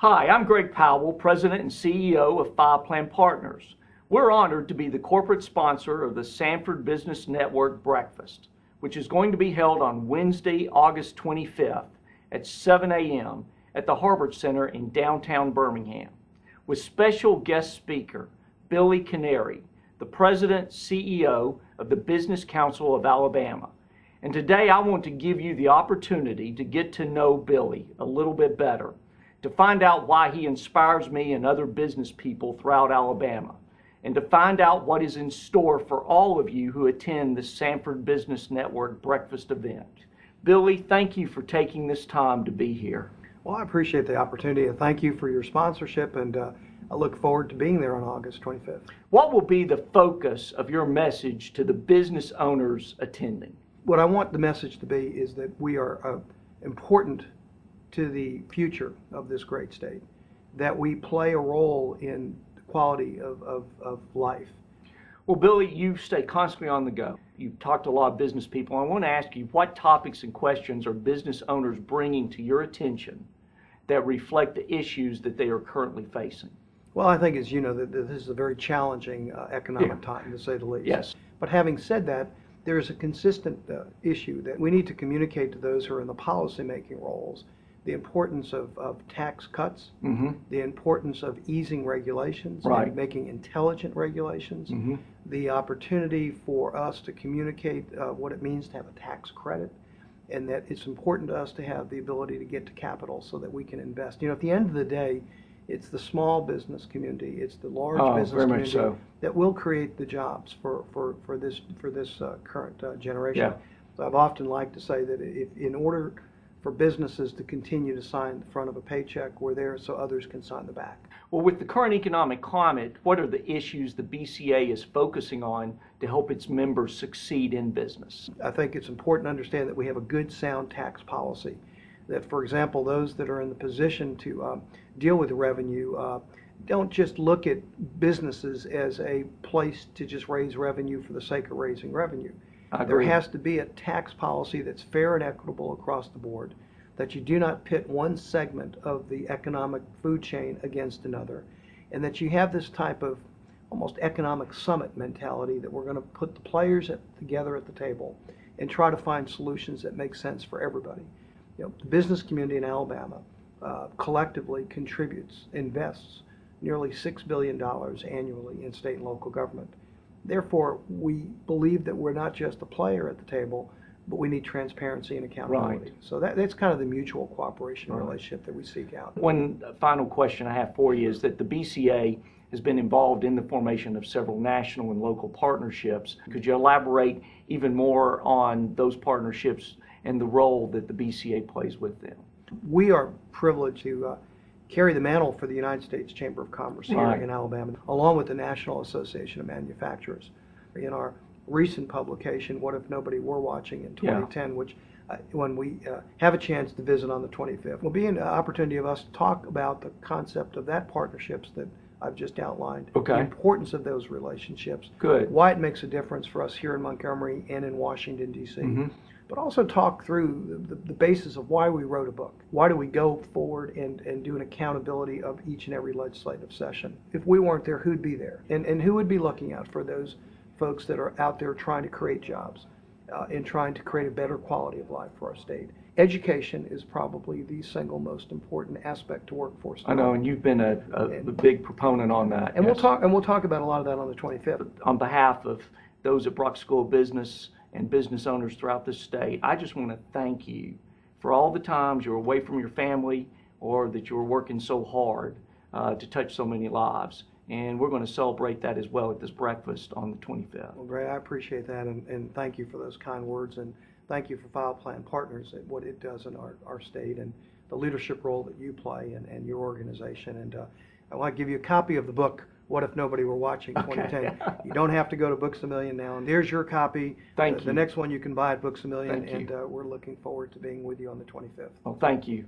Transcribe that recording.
Hi, I'm Greg Powell, President and CEO of File Plan Partners. We're honored to be the corporate sponsor of the Sanford Business Network Breakfast, which is going to be held on Wednesday, August 25th at 7 a.m. at the Harbor Center in downtown Birmingham, with special guest speaker Billy Canary, the President CEO of the Business Council of Alabama. And today I want to give you the opportunity to get to know Billy a little bit better, to find out why he inspires me and other business people throughout Alabama, and to find out what is in store for all of you who attend the Sanford Business Network breakfast event. Billy, thank you for taking this time to be here. Well, I appreciate the opportunity, and thank you for your sponsorship, and I look forward to being there on August 25th. What will be the focus of your message to the business owners attending? What I want the message to be is that we are important to the future of this great state, that we play a role in the quality of life. Well, Billy, you stay constantly on the go. You've talked to a lot of business people. I want to ask you, what topics and questions are business owners bringing to your attention that reflect the issues that they are currently facing? Well, I think, as you know, that this is a very challenging economic time, to say the least. Yes. But having said that, there's a consistent issue that we need to communicate to those who are in the policymaking roles: the importance of tax cuts, the importance of easing regulations, and making intelligent regulations, the opportunity for us to communicate what it means to have a tax credit, and that it's important to us to have the ability to get to capital so that we can invest. You know, at the end of the day, it's the small business community, it's the large business community that will create the jobs for this current generation. Yeah. So I've often liked to say that if, in order for businesses to continue to sign the front of a paycheck, we're there so others can sign the back. Well, with the current economic climate, what are the issues the BCA is focusing on to help its members succeed in business? I think it's important to understand that we have a good, sound tax policy. That, for example, those that are in the position to deal with the revenue don't just look at businesses as a place to just raise revenue for the sake of raising revenue. There has to be a tax policy that's fair and equitable across the board, that you do not pit one segment of the economic food chain against another, and that you have this type of almost economic summit mentality that we're going to put the players together at the table and try to find solutions that make sense for everybody. You know, the business community in Alabama collectively invests nearly $6 billion annually in state and local government. Therefore, we believe that we're not just a player at the table, but we need transparency and accountability. So that's kind of the mutual cooperation relationship that we seek out. One final question I have for you is that the BCA has been involved in the formation of several national and local partnerships. Could you elaborate even more on those partnerships and the role that the BCA plays with them? We are privileged to carry the mantle for the United States Chamber of Commerce here in Alabama, along with the National Association of Manufacturers. In our recent publication, What If Nobody Were Watching, in 2010, which when we have a chance to visit on the 25th, will be an opportunity of us to talk about the concept of that partnerships that I've just outlined, the importance of those relationships, why it makes a difference for us here in Montgomery and in Washington, D.C., but also talk through the basis of why we wrote a book. Why do we go forward and do an accountability of each and every legislative session? If we weren't there, who'd be there? And who would be looking out for those folks that are out there trying to create jobs and trying to create a better quality of life for our state? Education is probably the single most important aspect to workforce development. I know, and you've been a big proponent on that. And we'll talk about a lot of that on the 25th. On behalf of those at Brock School of Business and business owners throughout the state, I just want to thank you for all the times you're away from your family or that you're working so hard to touch so many lives. And we're going to celebrate that as well at this breakfast on the 25th. Well, Gray, I appreciate that, and thank you for those kind words, and thank you for File Plan Partners and what it does in our state and the leadership role that you play and your organization. And I want to give you a copy of the book, What If Nobody Were Watching, 2010. You don't have to go to Books A Million now. And there's your copy. Thank you. The next one you can buy at Books A Million. Thank you. And we're looking forward to being with you on the 25th. Well, thank you.